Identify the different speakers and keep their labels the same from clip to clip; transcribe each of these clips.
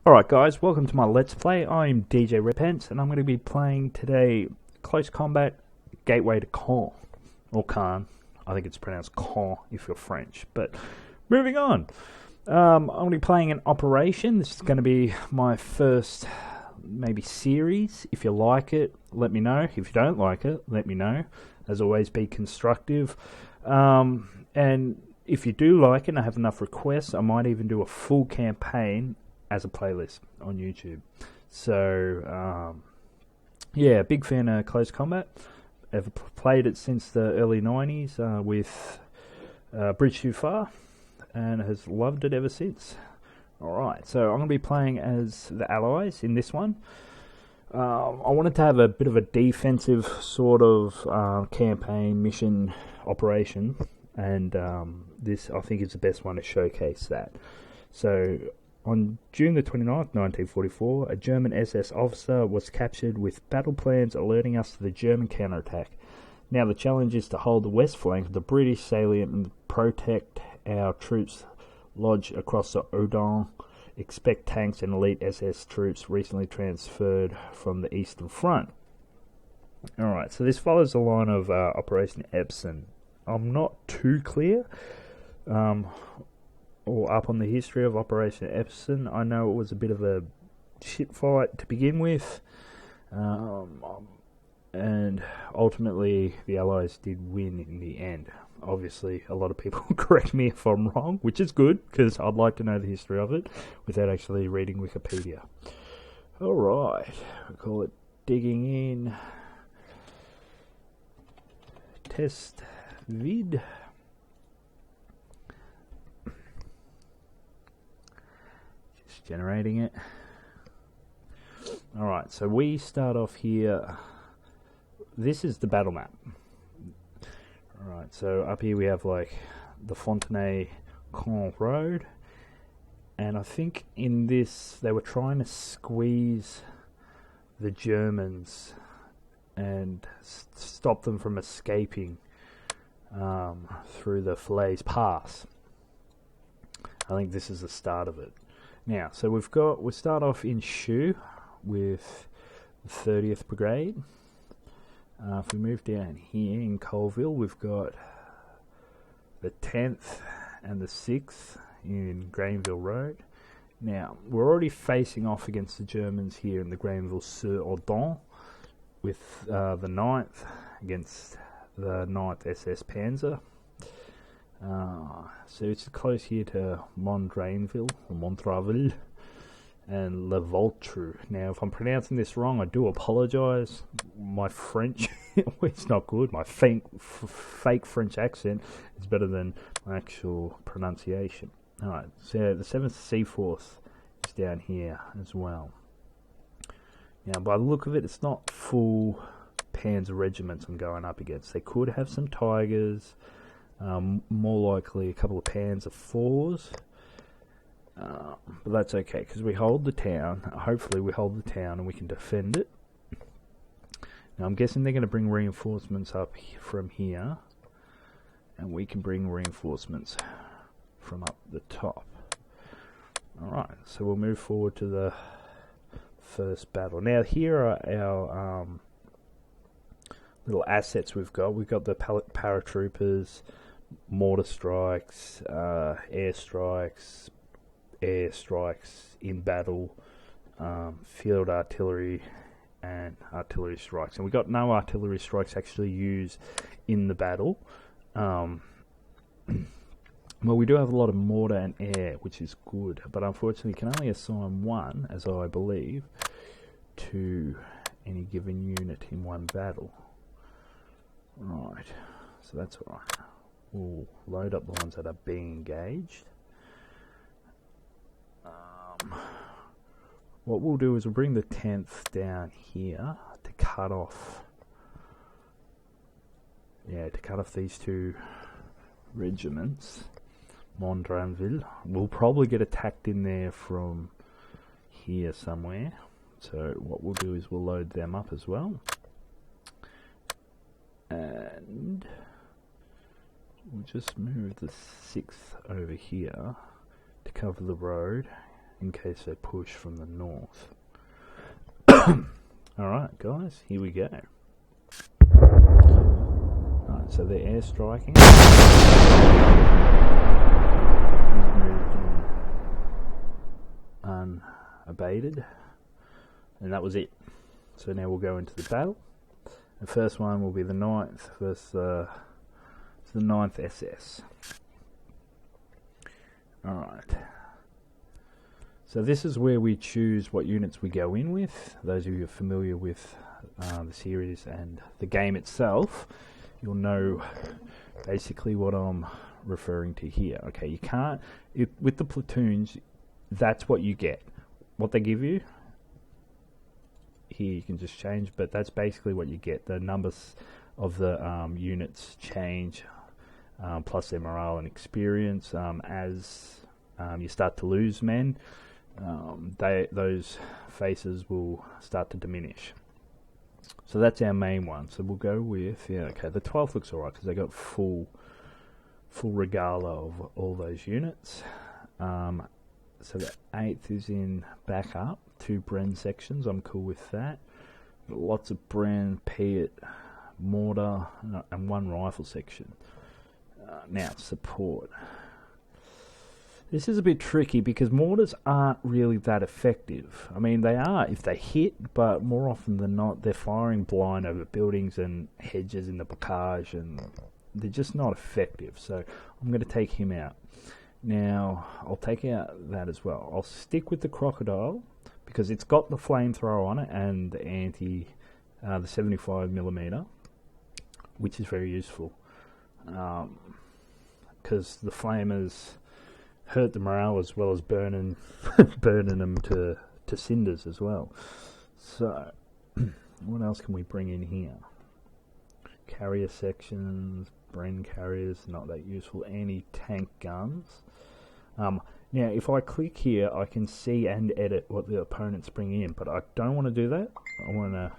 Speaker 1: Alright guys, welcome to my Let's Play. I'm DJ Repents and I'm going to be playing today Close Combat Gateway to Caen. Or Caen. I think it's pronounced Caen if you're French. But moving on. I'm going to be playing an operation. This is going to be my first maybe series. If you like it, let me know. If you don't like it, let me know. As always, be constructive. And if you do like it and I have enough requests, I might even do a full campaign as a playlist on YouTube. So, yeah, big fan of Close Combat. I've played it since the early 90s with Bridge Too Far and has loved it ever since. Alright, so I'm going to be playing as the Allies in this one. I wanted to have a bit of a defensive sort of campaign, mission, operation, and this I think is the best one to showcase that. So, on June the 29th, 1944, a German SS officer was captured with battle plans alerting us to the German counterattack. Now the challenge is to hold the west flank of the British salient and protect our troops lodged across the Odon. Expect tanks and elite SS troops recently transferred from the Eastern Front. Alright, so this follows the line of Operation Epsom. I'm not too clear or up on the history of Operation Epsom. I know it was a bit of a shit fight to begin with, and ultimately the Allies did win in the end. Obviously, a lot of people correct me if I'm wrong, which is good, because I'd like to know the history of it without actually reading Wikipedia. Alright, we call it digging in. Test vid. Just generating it. Alright, so we start off here. This is the battle map. Alright, so up here we have like the Fontenay-Caen Road, and I think in this they were trying to squeeze the Germans and stop them from escaping through the Falaise Pass. I think this is the start of it. Now, so we start off in Choux with the 30th Brigade. If we move down here in Colville, we've got the 10th and the 6th in Granville Road. Now, we're already facing off against the Germans here in the Granville-sur-Odon with the 9th against the 9th SS Panzer. So it's close here to Mondrainville, or Montraville, and Le Voltru. Now, if I'm pronouncing this wrong, I do apologise. My French is not good. My fake French accent is better than my actual pronunciation. Alright, so the 7th Seaforth is down here as well. Now, by the look of it, it's not full Panzer regiments I'm going up against. They could have some Tigers, more likely a couple of Panzer IVs. But that's okay, because we hold the town. Hopefully we hold the town and we can defend it. Now I'm guessing they're going to bring reinforcements up from here, and we can bring reinforcements from up the top. Alright, so we'll move forward to the first battle. Now here are our little assets we've got. We've got the paratroopers, mortar strikes, airstrikes in battle, field artillery, and artillery strikes. And we got no artillery strikes actually used in the battle. Well, we do have a lot of mortar and air, which is good, but unfortunately you can only assign one, as I believe, to any given unit in one battle. Right, so that's alright. We'll load up the ones that are being engaged. What we'll do is we'll bring the 10th down here to cut off these two regiments. Mondranville. We'll probably get attacked in there from here somewhere. So what we'll do is we'll load them up as well. And we'll just move the 6th over here to cover the road in case they push from the north. Alright guys, here we go. Alright, so they're airstriking. He's moved in unabated. And that was it. So now we'll go into the battle. The first one will be the 9th versus the 9th SS. Alright. So this is where we choose what units we go in with. Those of you who are familiar with the series and the game itself, you'll know basically what I'm referring to here. Okay, you can't... with the platoons, that's what you get. What they give you, here you can just change, but that's basically what you get. The numbers of the units change, plus their morale and experience. As you start to lose men, those faces will start to diminish. So that's our main one. So we'll go with, yeah, okay, the 12th looks alright because they got full regala of all those units. So the 8th is in backup, 2 Bren sections, I'm cool with that. Lots of Bren, Piet, mortar, and 1 rifle section. Now, support. This is a bit tricky because mortars aren't really that effective. I mean, they are if they hit, but more often than not, they're firing blind over buildings and hedges in the bocage, and they're just not effective. So I'm going to take him out. Now, I'll take out that as well. I'll stick with the crocodile because it's got the flamethrower on it and the the 75mm, which is very useful. Because the flamers hurt the morale as well as burning them to cinders as well. So, what else can we bring in here? Carrier sections, Bren carriers, not that useful. Anti-tank guns. Now, if I click here, I can see and edit what the opponents bring in, but I don't want to do that. I want to...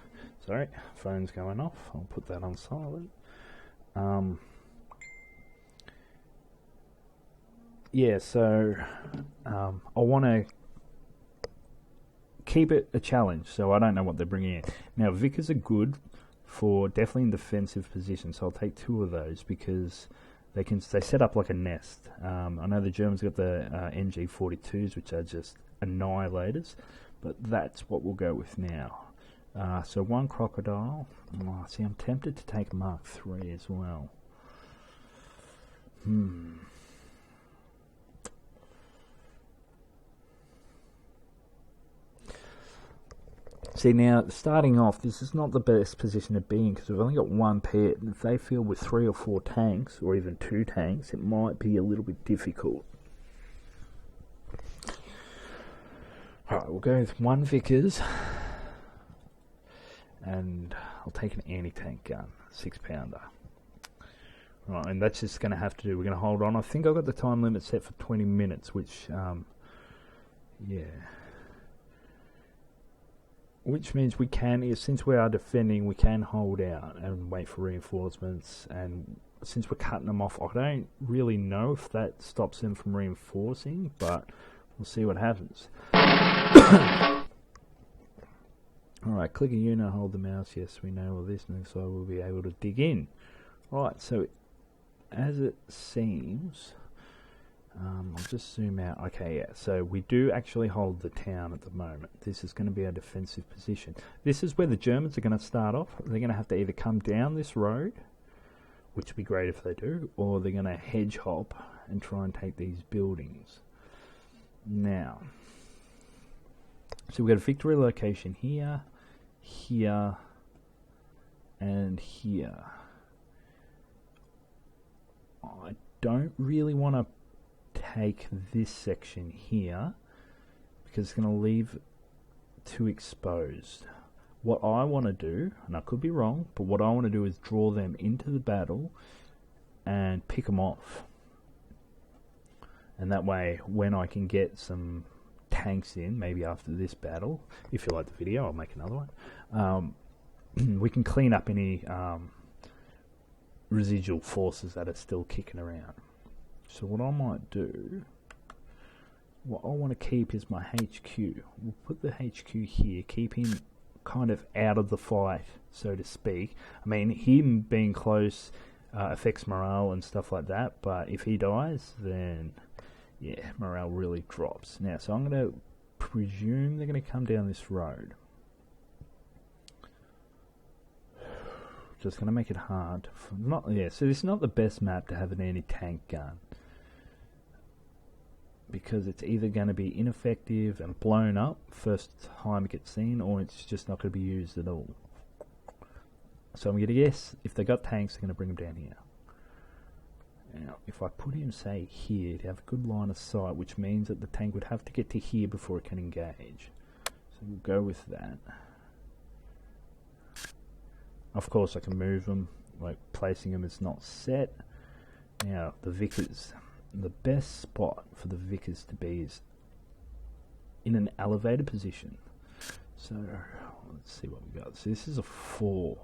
Speaker 1: Sorry, phone's going off. I'll put that on silent. Yeah, so I want to keep it a challenge, so I don't know what they're bringing in. Now, Vickers are good for definitely in defensive positions, so I'll take 2 of those because they set up like a nest. I know the Germans got the NG42s, which are just annihilators, but that's what we'll go with now. So 1 crocodile. Oh, see, I'm tempted to take Mark III as well. See, now, starting off, this is not the best position to be in because we've only got 1 pet, and if they field with 3 or 4 tanks, or even 2 tanks, it might be a little bit difficult. Alright, we'll go with 1 Vickers, and I'll take an anti-tank gun, 6-pounder. Right, and that's just going to have to do, we're going to hold on. I think I've got the time limit set for 20 minutes, which, yeah... Which means we can, since we are defending, we can hold out and wait for reinforcements. And since we're cutting them off, I don't really know if that stops them from reinforcing, but we'll see what happens. Alright, click a unit, hold the mouse. Yes, we know all this, and so we'll be able to dig in. Alright, so as it seems... I'll just zoom out. Okay, yeah, so we do actually hold the town at the moment. This is going to be our defensive position. This is where the Germans are going to start off. They're going to have to either come down this road, which would be great if they do, or they're going to hedge hop and try and take these buildings. Now, so we've got a victory location here, here, and here. I don't really want to take this section here because it's going to leave too exposed. What I want to do, and I could be wrong, but what I want to do is draw them into the battle and pick them off. And that way, when I can get some tanks in, maybe after this battle, if you like the video, I'll make another one, we can clean up any residual forces that are still kicking around. So what I might do what I want to keep is my HQ. We'll put the HQ here, keep him kind of out of the fight, so to speak. I mean, him being close affects morale and stuff like that, but if he dies, then yeah, morale really drops. Now, so I'm going to presume they're going to come down this road. Just going to make it hard. So this is not the best map to have an anti-tank gun, because it's either going to be ineffective and blown up first time it gets seen, or it's just not going to be used at all. So I'm going to guess if they got tanks, they're going to bring them down here. Now, if I put him, say, here, to have a good line of sight, which means that the tank would have to get to here before it can engage. So we'll go with that. Of course, I can move them, like placing them is not set. Now, the Vickers. The best spot for the Vickers to be is in an elevated position. So, let's see what we got. So this is a 4.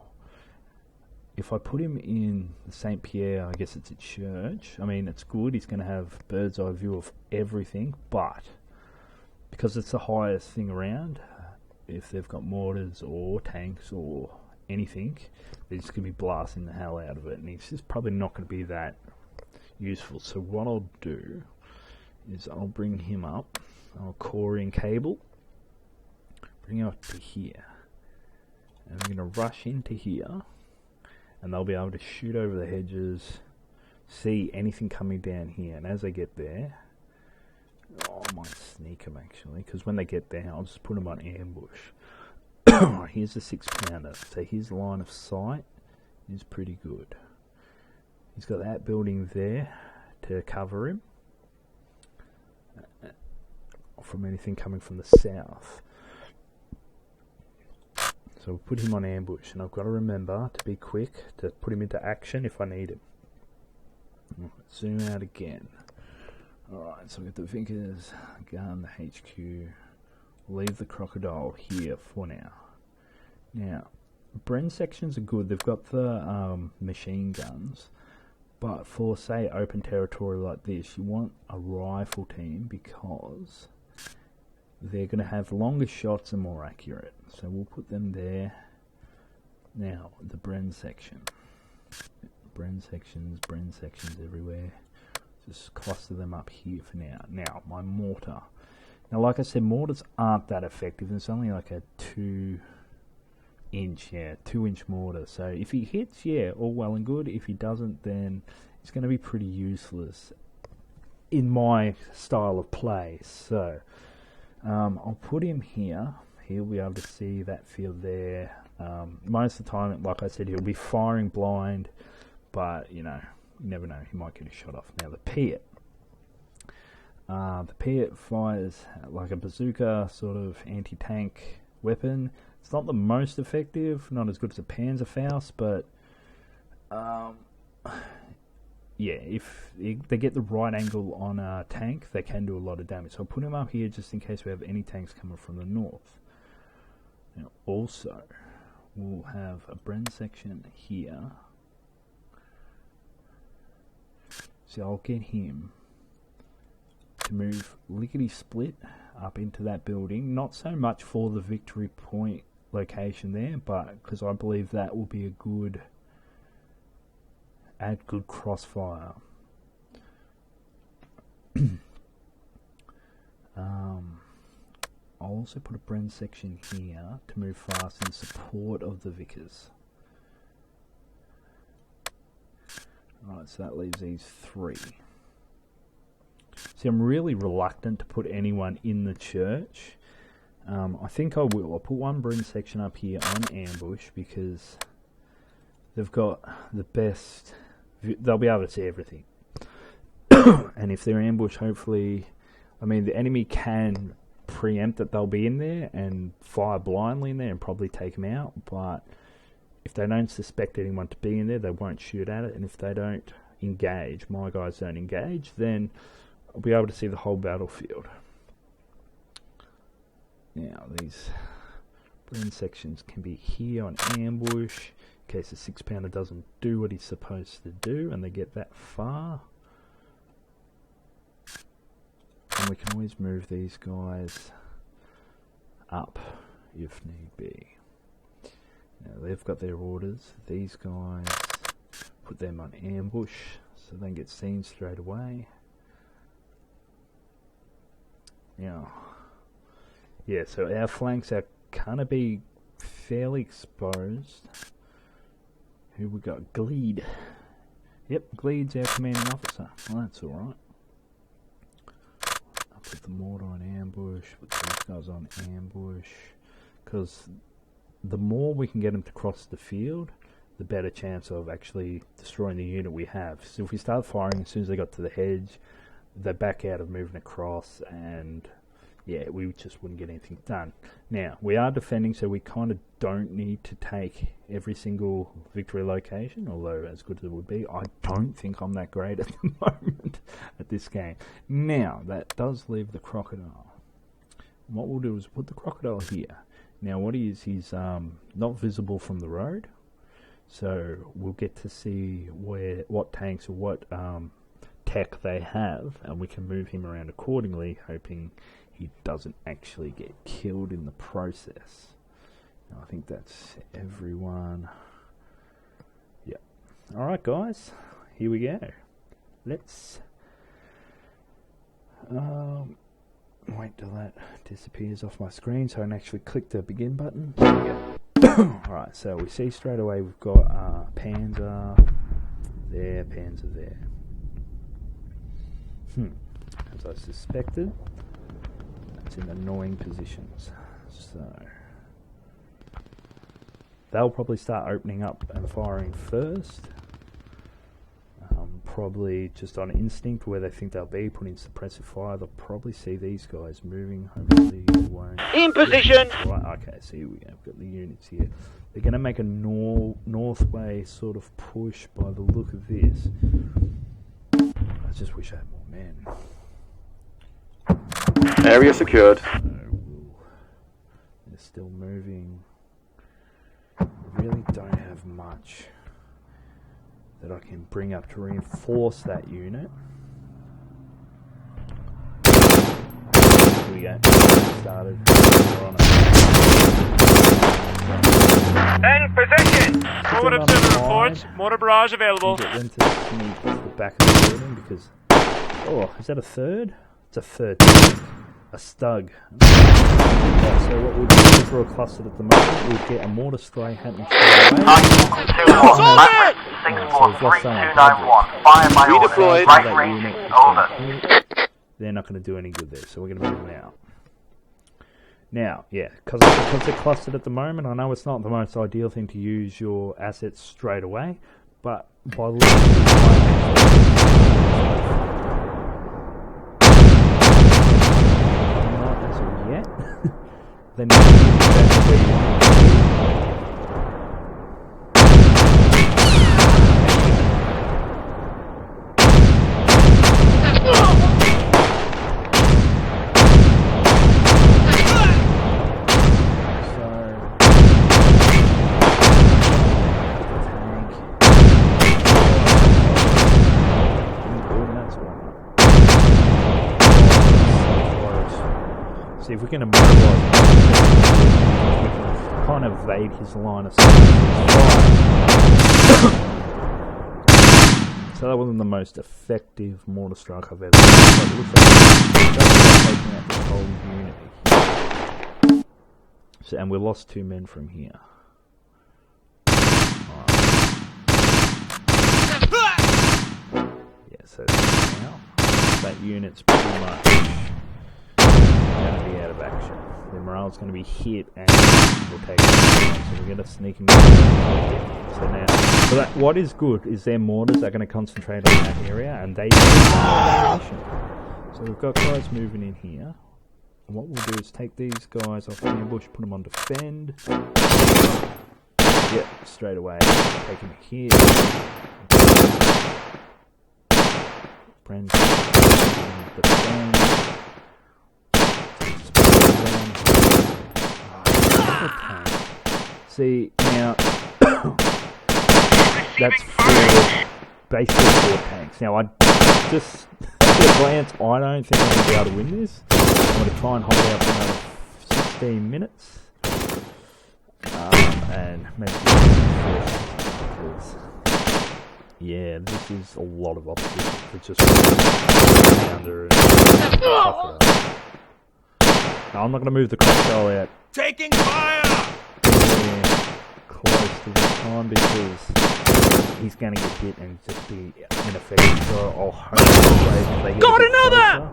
Speaker 1: If I put him in the St. Pierre, I guess it's a church. I mean, it's good. He's going to have bird's eye view of everything, but because it's the highest thing around, if they've got mortars or tanks or anything, they're just going to be blasting the hell out of it, and he's just probably not going to be that useful. So what I'll do is I'll bring him up. I'll core in cable, bring him up to here, and I'm going to rush into here, and they'll be able to shoot over the hedges, see anything coming down here, and as they get there, I might sneak them actually, because when they get there, I'll just put them on ambush. Here's the 6-pounder, so his line of sight is pretty good. He's got that building there to cover him from anything coming from the south. So we'll put him on ambush, and I've got to remember to be quick to put him into action if I need him. Zoom out again. Alright, so we've got the Vickers, gun, the HQ. Leave the crocodile here for now. Now, Bren sections are good. They've got the machine guns. But for, say, open territory like this, you want a rifle team because they're going to have longer shots and more accurate. So we'll put them there. Now, the Bren section. Bren sections everywhere. Just cluster them up here for now. Now, my mortar. Now, like I said, mortars aren't that effective. It's only like a 2-inch mortar. So if he hits, yeah, all well and good. If he doesn't, then it's going to be pretty useless in my style of play. So I'll put him here. He'll be able to see that field there. Most of the time, like I said, he'll be firing blind, but you know, you never know. He might get a shot off. Now the Piet. The Piet fires like a bazooka sort of anti-tank weapon. It's not the most effective, not as good as a Panzerfaust, but yeah, if they get the right angle on a tank, they can do a lot of damage. So I'll put him up here just in case we have any tanks coming from the north. Now also, we'll have a Bren section here. So I'll get him to move lickety-split up into that building. Not so much for the victory point location there, but because I believe that will be a good crossfire. I'll also put a Bren section here to move fast in support of the Vickers. Right, so that leaves these 3. See, I'm really reluctant to put anyone in the church. I think I will. I'll put one Bren section up here on ambush because they've got the best. They'll be able to see everything. And if they're ambushed, hopefully, I mean, the enemy can preempt that they'll be in there and fire blindly in there and probably take them out. But if they don't suspect anyone to be in there, they won't shoot at it. And if they don't engage, my guys don't engage, then I'll be able to see the whole battlefield. Now, these Bren sections can be here on ambush in case the 6-pounder doesn't do what he's supposed to do and they get that far. And we can always move these guys up if need be. Now they've got their orders. These guys, put them on ambush so they can get seen straight away. Now, yeah, so our flanks are gonna be fairly exposed. Who we got? Gleed. Yep, Gleed's our commanding officer. Well, that's alright. I'll put the mortar on ambush, put these guys on ambush, because the more we can get them to cross the field, the better chance of actually destroying the unit we have. So if we start firing as soon as they got to the hedge, they back out of moving across, and yeah, we just wouldn't get anything done. Now, we are defending, so we kind of don't need to take every single victory location, although as good as it would be, I don't think I'm that great at the moment at this game. Now, that does leave the crocodile. And what we'll do is put the crocodile here. Now, what he is, he's not visible from the road, so we'll get to see what tanks or what tech they have, and we can move him around accordingly, hoping he doesn't actually get killed in the process. Now, I think that's everyone. Yep. Alright guys, here we go. Let's wait till that disappears off my screen so I can actually click the begin button. There we go. Alright, so we see straight away we've got Panzer there, Panzer there. As I suspected, it's in annoying positions. So they'll probably start opening up and firing first. Probably just on instinct where they think they'll be, putting suppressive fire. They'll probably see these guys moving. Hopefully they won't.
Speaker 2: In position!
Speaker 1: Right, okay, so here we go. We've got the units here. They're going to make a north way sort of push by the look of this. I just wish I had more men.
Speaker 2: Area secured.
Speaker 1: So they're still moving. I really don't have much that I can bring up to reinforce that unit. Here we go. Started. We're on it.
Speaker 3: In position! Forward observer reports. Mortar barrage available.
Speaker 1: Get them to sneak to the back of the building because... Oh, is that a third? It's a third. A stug. Right, so what we'll do is we're clustered at the moment. We'll get a mortar strike happening straight away.
Speaker 2: Redeployed.
Speaker 1: They're not going to do any good there, so we're going to move them out. Now, yeah, because they're clustered at the moment, I know it's not the most ideal thing to use your assets straight away, but by looking not as of yet, then that's where you want to be. See if we can immobilize him, we can kind of evade his line of sight. So that wasn't the most effective mortar strike I've ever done, but it looks like it's taking out this whole unit. So, and we lost 2 men from here. Yeah, so now that unit's pretty much going to be out of action. Their morale's going to be hit and we'll take it. So we're going to sneak them in. So now, so that, what is good is their mortars are going to concentrate on that area and they so we've got guys moving in here. And what we'll do is take these guys off the ambush, put them on defend. Yep, straight away. Take him here. Friends. Defend. See, now, that's 4, basically 4 tanks. Now, I just at a glance, I don't think I'm going to be able to win this. I'm going to try and hold out for another 16 minutes. And maybe because, yeah, this is a lot of opposition for just pounder and stuff like that. No, I'm not going to move the crocodile out.
Speaker 3: Taking fire!
Speaker 1: Yeah, close to this time because he's going to get hit and just be ineffective. So I'll hope they get
Speaker 3: Got another!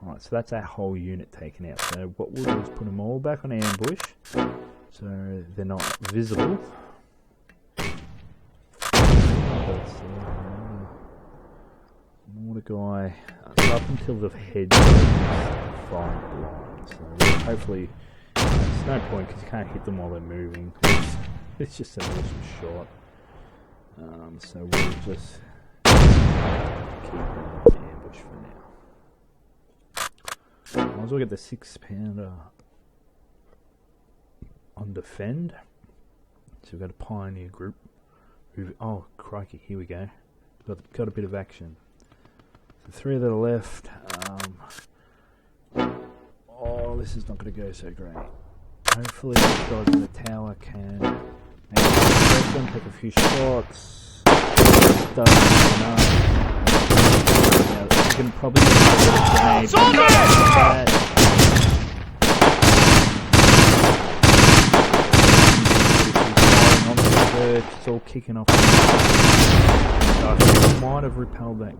Speaker 1: Alright, so that's our whole unit taken out. So what we'll do is put them all back on ambush, so they're not visible. Mortar guy, up until the hedge is fine blind. So hopefully, there's no point because you can't hit them while they're moving. It's just an awesome shot. So we'll just keep them in ambush for now. Might as well get the 6-pounder on defend. So we've got a pioneer group. Oh crikey, here we go. Got a bit of action. So 3 that are left. Oh, this is not going to go so great. Hopefully these guys in the tower can make them take a few shots. Stun enough. Now, you can probably get a grenade. It's all kicking off. I might have repelled that.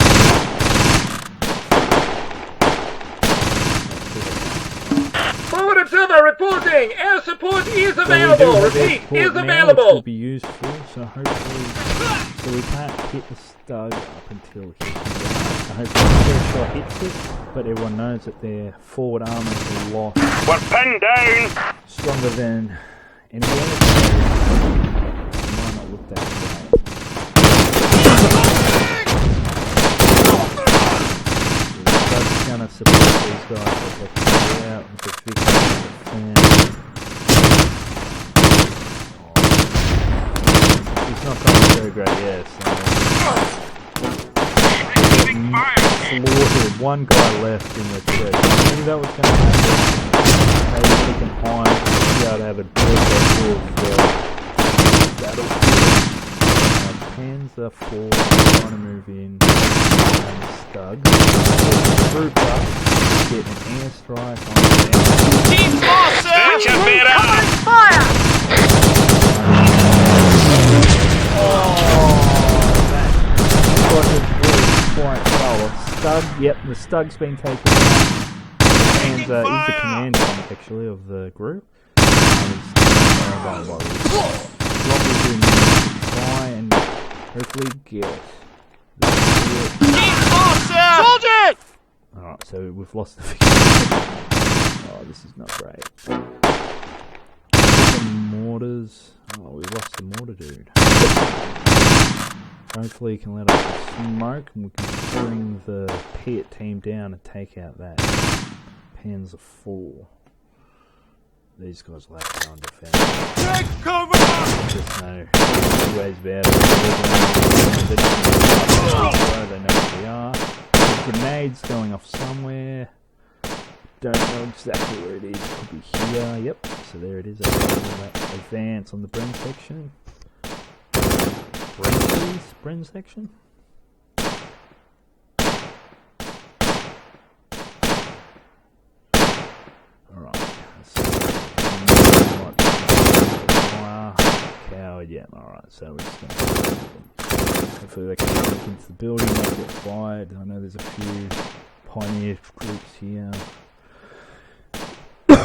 Speaker 2: Forward observer reporting. Air support is available. Repeat, is available.
Speaker 1: Will be useful. So hopefully, we can't hit the stug up until he. So hopefully, the first shot hits it, but everyone knows that their forward armor is a lot.
Speaker 3: We're pinned down!
Speaker 1: Stronger than anyone else. Might not look that great. That's gonna support these guys as they can get out with the victory of the fan. It's not going so great, yes. Slaughtered. One guy left in the church. I knew that was going to happen. Maybe we can hide. Be able to have a good battle. Hands are forward, trying to move in. And Stug. Group up. Get an airstrike on the down.
Speaker 3: Team Foster!
Speaker 2: Fire!
Speaker 1: Quite well. Stug, yep, the Stug's been taken and he's the command tank actually of the group. What we do now is try and hopefully get
Speaker 3: Soldier!
Speaker 1: Alright, so we've lost the victory. Oh, this is not great. The mortars. Oh, we've lost the mortar dude. Hopefully he can let us smoke and we can bring the Piet team down and take out that. Pans are full. These guys will have to go and defend.
Speaker 3: Take cover!
Speaker 1: Just no ways about it. They know where we are. Grenades going off somewhere. Don't know exactly where it is. Could be here. Yep. So there it is. Advance on the Bren section. Bren section. Alright. Coward, yeah. Alright, so we're just going to hopefully they can get into the building, they get fired. I know there's a few pioneer groups here.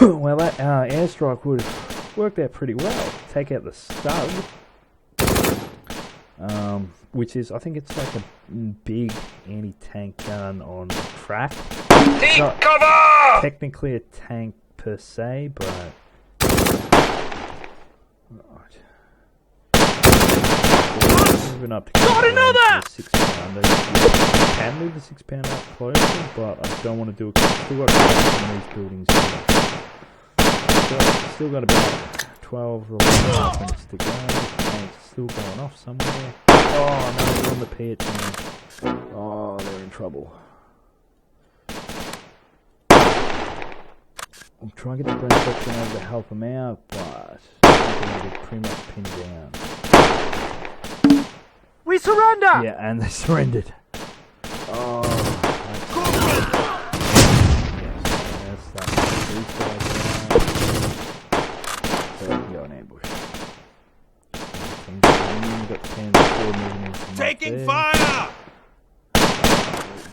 Speaker 1: Well, that airstrike would have worked out pretty well. Take out the Stug. Which is, I think it's like a big anti-tank gun on track.
Speaker 3: Take cover!
Speaker 1: Technically a tank per se, but right. Moving up to
Speaker 3: Got another!
Speaker 1: 6-pounder. Can move the 6-pounder up closer, but I don't want to do it. Still got in these buildings here. Still got about 12 or 11 minutes to go. It's still going off somewhere. Oh no, we're on the pitch. Oh, trouble. I'm trying to get the Brent section over to help him out, but I'm going to be pretty much pinned down.
Speaker 3: We surrender!
Speaker 1: Yeah, and they surrendered. Oh. Yes, that's these guys are. So we can go in ambush. Got the cans forward moving in from
Speaker 4: Taking
Speaker 1: there.
Speaker 4: fire!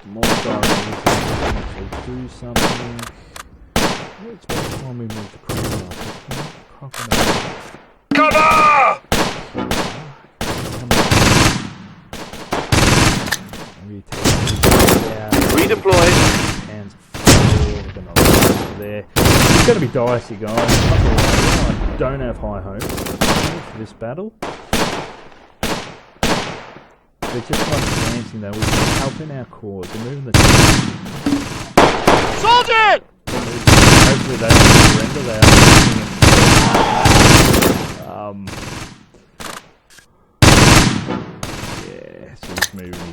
Speaker 1: More guys actually do something. It's about time we move the crocodile.
Speaker 2: Cover!
Speaker 4: Redeployed.
Speaker 1: Hands forward, gonna there. It's gonna be dicey, guys. I don't have high hopes for this battle. They're just not advancing though. We're helping our cause. They're moving the
Speaker 3: Soldier!
Speaker 1: hopefully they don't surrender. They are yeah, so he's moving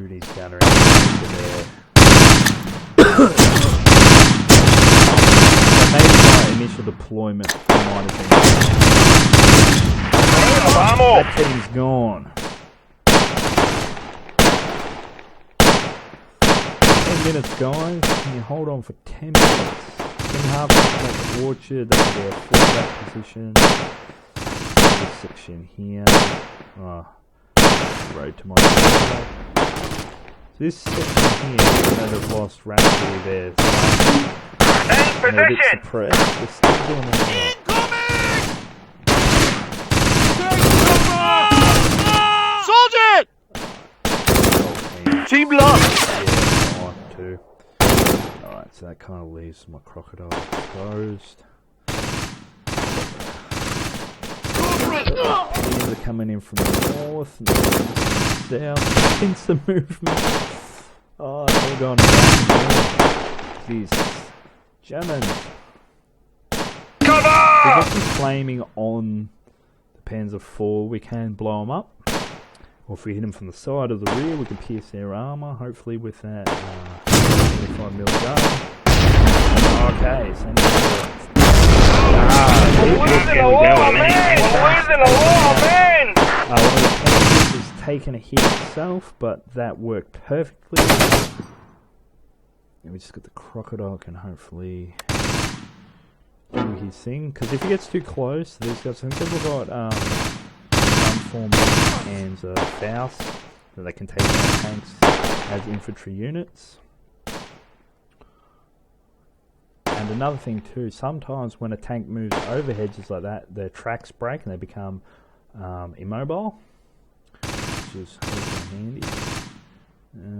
Speaker 1: his gun around to there. So maybe my initial deployment might have been. That team's gone. 10 minutes, guys. Can you hold on for 10 minutes? 10.5 like the orchard. That'll be a fallback position. This section here. Road to my side. So this section here, even though they've lost rapidly there.
Speaker 2: In
Speaker 1: They're a bit
Speaker 2: position!
Speaker 1: suppressed. They're still doing all right.
Speaker 3: Soldier!
Speaker 4: Team lost!
Speaker 1: Yeah, 5-2. Alright, so that kind of leaves my crocodile exposed. Teams are coming in from the north and south. Instant movement. Oh, it's all going back and north. Jesus. Germans.
Speaker 2: Cover!
Speaker 1: If this is flaming on the Panzer IV, we can blow them up. Or if we hit them from the side or the rear, we can pierce their armour, hopefully with that 25mm gun. Okay, so
Speaker 2: We're losing a lot of men! We're losing a lot of men!
Speaker 1: one of the Panzers has taken a hit itself, but that worked perfectly. And we just got the crocodile can hopefully do his thing. Because if he gets too close to these guys, I think they've got some form of hands of Faust that they can take out tanks as infantry units. And another thing too, sometimes when a tank moves over hedges like that, their tracks break and they become immobile, which is also handy.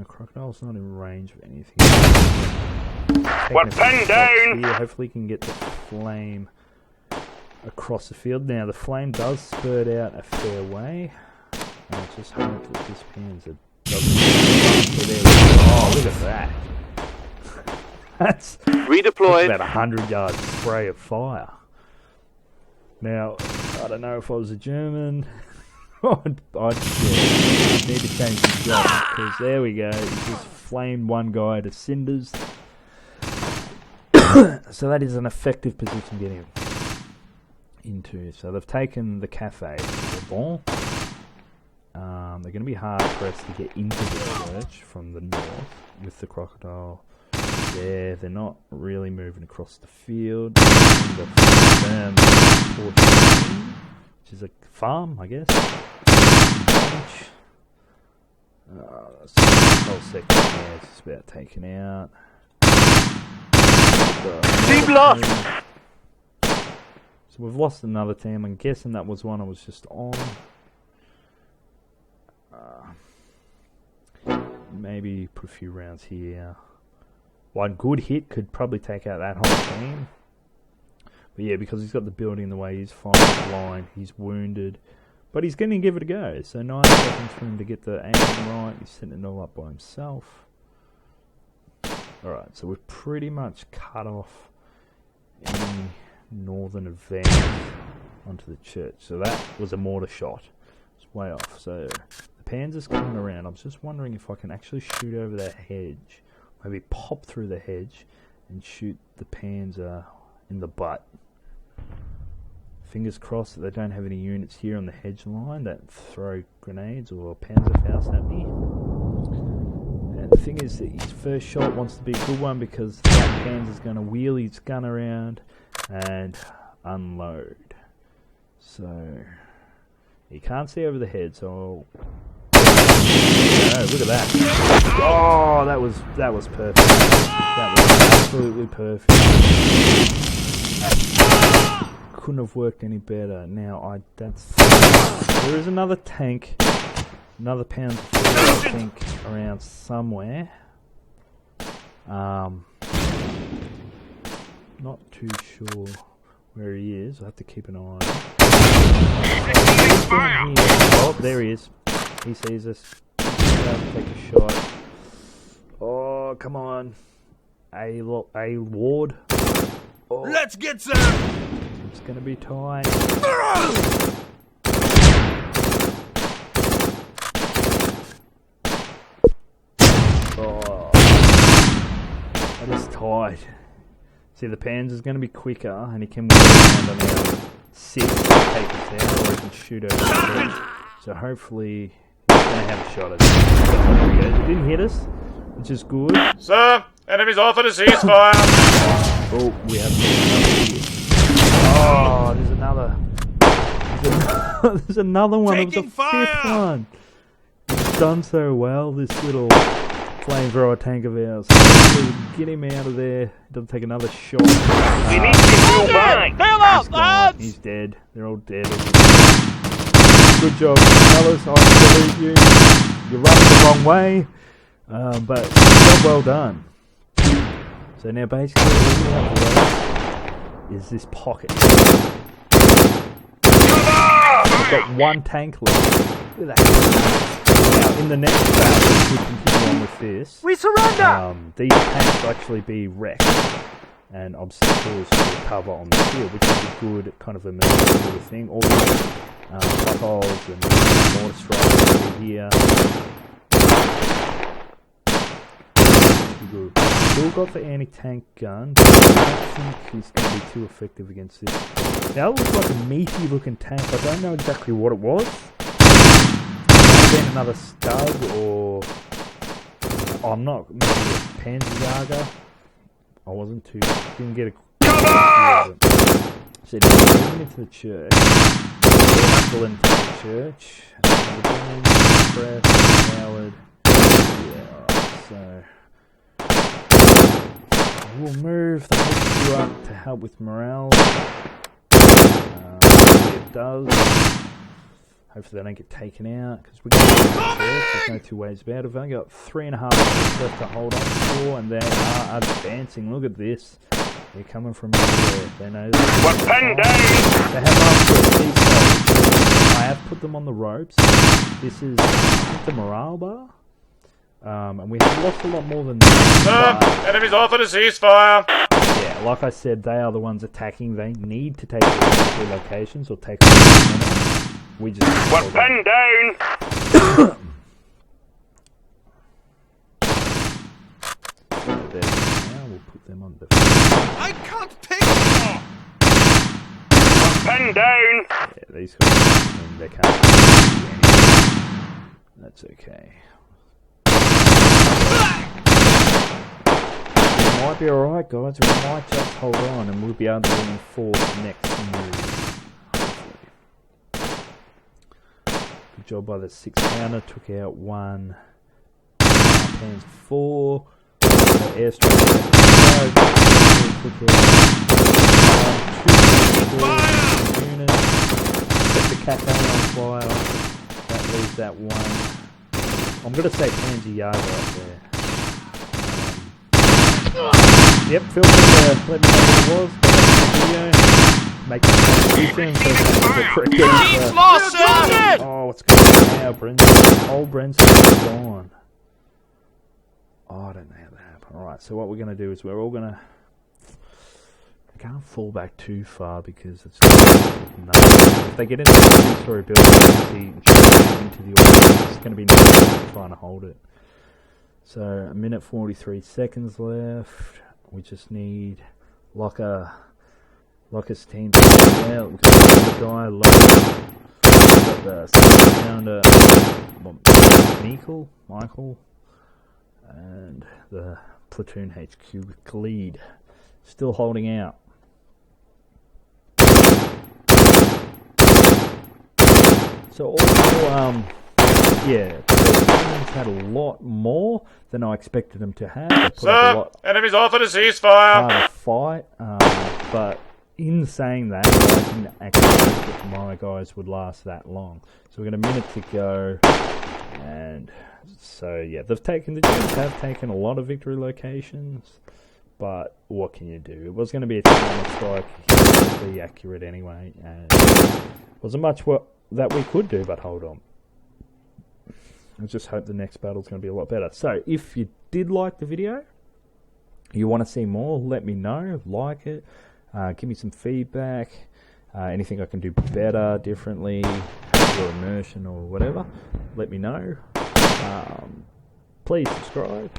Speaker 1: Crocodile's not in range of anything.
Speaker 2: We're pinned down!
Speaker 1: Here. Hopefully he can get the flame across the field. Now the flame does spurt out a fair way. I just hope that this Panzer doesn't. So there we go. Oh, look at that. That's
Speaker 4: Redeployed.
Speaker 1: about 100 yards spray of fire. Now, I don't know if I was a German. I'd need to change the job, because there we go. He just flamed one guy to cinders. So that is an effective position to get him into. So they've taken the cafe. Bon. They're going to be hard pressed to get into the church from the north with the crocodile there. They're not really moving across the field. The firm portion, which is a farm, I guess. That's the whole section there is just about taken out.
Speaker 4: Team lost!
Speaker 1: So we've lost another team. I'm guessing that was one I was just on. Maybe put a few rounds here. One good hit could probably take out that whole team. But yeah, because he's got the building the way he's firing blind, he's wounded. But he's going to give it a go. So 9 seconds for him to get the aim right. He's setting it all up by himself. Alright, so we've pretty much cut off any northern advance onto the church. So that was a mortar shot. It's way off. So the Panzer's coming around. I was just wondering if I can actually shoot over the hedge. Maybe pop through the hedge and shoot the Panzer in the butt. Fingers crossed that they don't have any units here on the hedge line that throw grenades or Panzerfaust at me. And the thing is that his first shot wants to be a good one because that Panzer's going to wheel his gun around and unload. So you can't see over the head, so look at that. Oh, that was perfect. That was absolutely perfect. Couldn't have worked any better. Now there is another tank, another pound I think around somewhere. Not too sure where he is. I'll have to keep an eye on him. Oh, there he is. He sees us. Take a shot. Oh, come on. A ward. Oh.
Speaker 5: Let's get some!
Speaker 1: It's going to be tight. Oh. That is tight. See, the Panzer's going to be quicker, and he can move around on our 6 to take us out, or he can shoot over the head. So hopefully he's going to have a shot at it. It didn't hit us, which is good.
Speaker 3: Sir, enemies offered a ceasefire.
Speaker 1: Oh, we have another here. Oh, there's another. There's another one. It was the 5th one. It's done so well, this little flamethrower tank of ours. Get him out of there. Doesn't take another shot.
Speaker 2: We need to move on.
Speaker 5: Bail out, lads!
Speaker 1: He's dead. They're all dead. Good job, fellas. I believe you. You're running the wrong way, but job well done. So now basically all we have left is this pocket. We've got one tank left. Look at that. Now in the next battle, if we continue on with this,
Speaker 5: We surrender!
Speaker 1: these tanks will actually be wrecked and obstacles to recover on the field, which is a good kind of emergency sort of thing. All the potholes and mortar strikes will be here. Good. Still got the anti-tank gun, but I don't think he's going to be too effective against this. Now it looks like a meaty looking tank. I don't know exactly what it was. Might have been another Stug or... Oh, I'm not... Maybe a Panzerjäger. I wasn't too... Didn't get a... So he's moving into the church. Pull into the church. Press, Howard. Yeah, alright, so... We'll move the HQ up to help with morale. It does. Hopefully they don't get taken out because we're going to the church. There's no two ways about it. We've only got 3.5 minutes left to hold on for, and they are advancing. Look at this. They're coming from everywhere. They know that. They have asked for a ceasefire. I have put them on the ropes. This is the morale bar. And we have lost a lot more than that.
Speaker 3: Enemies offered a ceasefire.
Speaker 1: Yeah, like I said, they are the ones attacking. They need to take their locations or take them. We just...
Speaker 2: We're pinned down.
Speaker 1: There, now we'll put them on the...
Speaker 5: I can't take it!
Speaker 2: We're pinned down.
Speaker 1: Yeah, these guys, I mean, they can't do anything. That's okay. We might be alright, guys. We might just hold on and we'll be able to reinforce next move. Good job by the 6-pounder. Took out one. Pans 4. Airstrike. Took out 2 units. Set the cafe on fire. That leaves that one. I'm going to say Panzerjäger up there. Yep, feel free to let me know what it was. Go back to the video. Make
Speaker 5: Team's lost, sir!
Speaker 1: Oh, what's going on now? Brenton. Old Brenton is gone. Oh, I don't know how that happened. Alright, so what we're going to do is we're all going to can't fall back too far because it's nothing. If they get into the two-story building into the audience, it's going to be nothing trying to hold it. So, a minute 43 seconds left. We just need Locker's team to get out. We've got the guy, we've got the 6-pounder, Michael, and the platoon HQ with lead. Still holding out. So also, yeah, the Germans had a lot more than I expected them to have. They put up a lot
Speaker 3: enemies offered a ceasefire.
Speaker 1: harder fight, but in saying that, I didn't actually think that my guys would last that long. So we've got a minute to go, and so yeah, the Germans have taken a lot of victory locations, but what can you do? It was going to be a two-minute strike, be accurate anyway, and wasn't much that we could do, but hold on. I just hope the next battle's going to be a lot better. So, if you did like the video, you want to see more, let me know, like it, give me some feedback, anything I can do better, differently, your immersion or whatever, let me know. Please subscribe.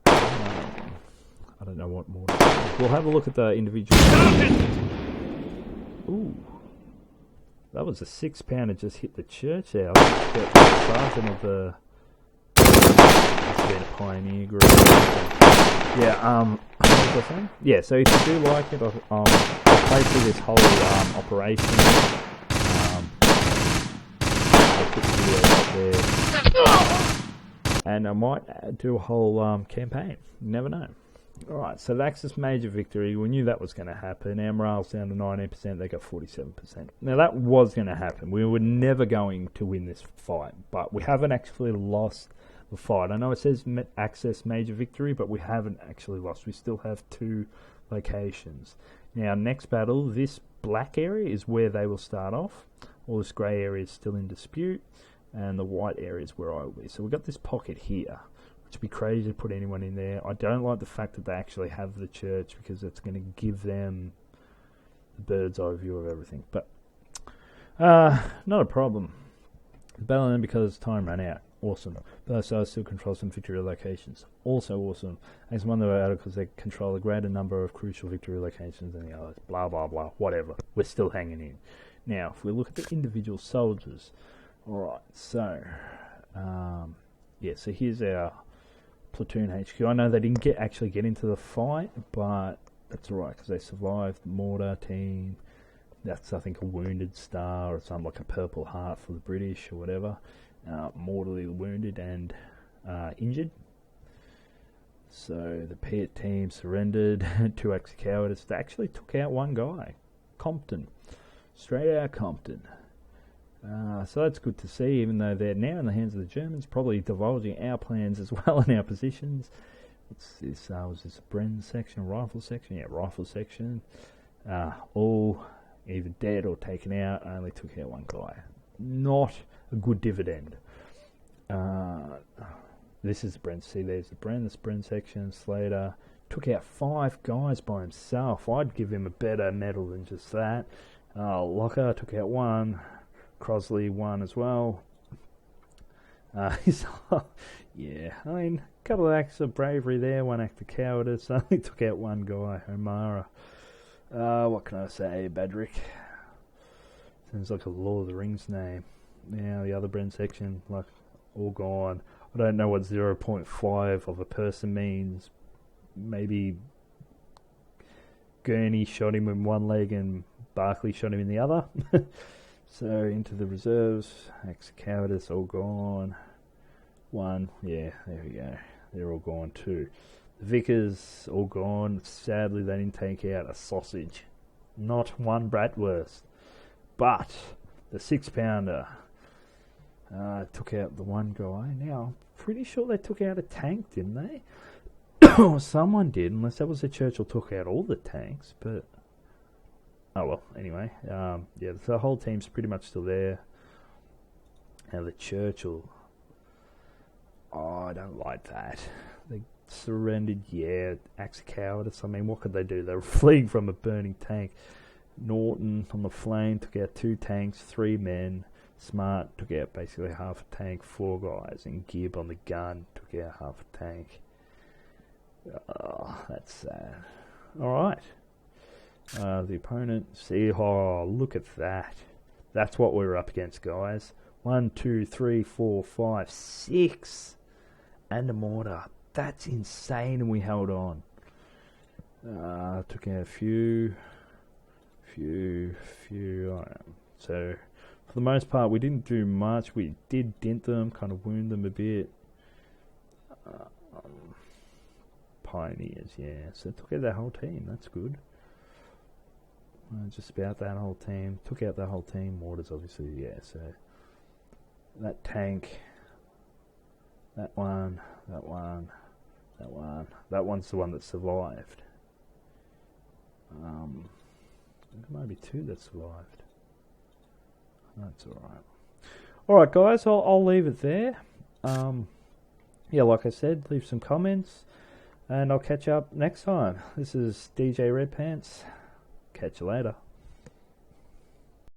Speaker 1: I don't know what more to do. We'll have a look at the individual. Ooh. That was a 6-pounder just hit the church out. Get the sergeant of the... Must have been a pioneer group. Yeah, what was I saying? Yeah, so if you do like it, I'll play through this whole operation. I'll put the video up there. And I might do a whole campaign. You never know. Alright, so the Axis major victory, we knew that was going to happen. Our morale's down to 19%, they got 47%. Now that was going to happen. We were never going to win this fight, but we haven't actually lost the fight. I know it says Axis major victory, but we haven't actually lost. We still have 2 locations. Now, next battle, this black area is where they will start off. All this grey area is still in dispute, and the white area is where I will be. So we've got this pocket here. It'd be crazy to put anyone in there. I don't like the fact that they actually have the church because it's going to give them the bird's eye view of everything. But not a problem. The battle ended because time ran out. Awesome. Both sides still control some victory locations. Also awesome. As one of the articles, they control a greater number of crucial victory locations than the others. Blah, blah, blah. Whatever. We're still hanging in. Now, if we look at the individual soldiers. Alright, so... yeah, so here's our... platoon HQ. I know they didn't actually get into the fight, but that's alright because they survived. The mortar team, that's I think a wounded star or something like a purple heart for the British or whatever. Mortally wounded and injured. So the Piet team surrendered. 2 acts of cowardice. They actually took out one guy, Compton, straight out of Compton. So that's good to see, even though they're now in the hands of the Germans, probably divulging our plans as well and our positions. What's this? Was this a Bren section, rifle section? Yeah, rifle section. All either dead or taken out. I only took out one guy. Not a good dividend. This is the Bren. See, there's the Bren, this Bren section. Slater took out 5 guys by himself. I'd give him a better medal than just that. Locker took out 1. Crosley 1 as well. Yeah, I mean, a couple of acts of bravery there, 1 act of cowardice. I only took out 1 guy, O'Mara. What can I say, Badrick? Sounds like a Lord of the Rings name. Now the other Bren section, like, all gone. I don't know what 0.5 of a person means. Maybe Gurney shot him in one leg and Barclay shot him in the other. So, into the reserves, acts of cowardice, all gone. 1, yeah, there we go. They're all gone too. The Vickers, all gone. Sadly, they didn't take out a sausage. Not 1 bratwurst. But, the 6-pounder took out the 1 guy. Now, I'm pretty sure they took out a tank, didn't they? Or someone did, unless that was the Churchill took out all the tanks, but... Oh well, anyway, yeah, the whole team's pretty much still there. Now the Churchill, oh, I don't like that. The surrendered. Yeah, acts of cowardice. I mean, what could they do? They were fleeing from a burning tank. Norton on the flame took out 2 tanks, 3 men. Smart took out basically half a tank, 4 guys. And Gibb on the gun took out half a tank. Oh, that's sad. Alright. The opponent, see, oh, look at that. That's what we were up against, guys. 1, 2, 3, 4, 5, 6. And a mortar. That's insane, and we held on. Took out a few. So, for the most part, we didn't do much. We did dent them, kind of wound them a bit. Pioneers, yeah. So, took out that whole team. That's good. Just about that whole team. Took out that whole team. Mortars, obviously, yeah. So, that tank. That one. That one's the one that survived. Maybe 2 that survived. That's alright. Alright, guys, I'll leave it there. Yeah, like I said, leave some comments. And I'll catch you up next time. This is DJ Red Pants. Catch you later.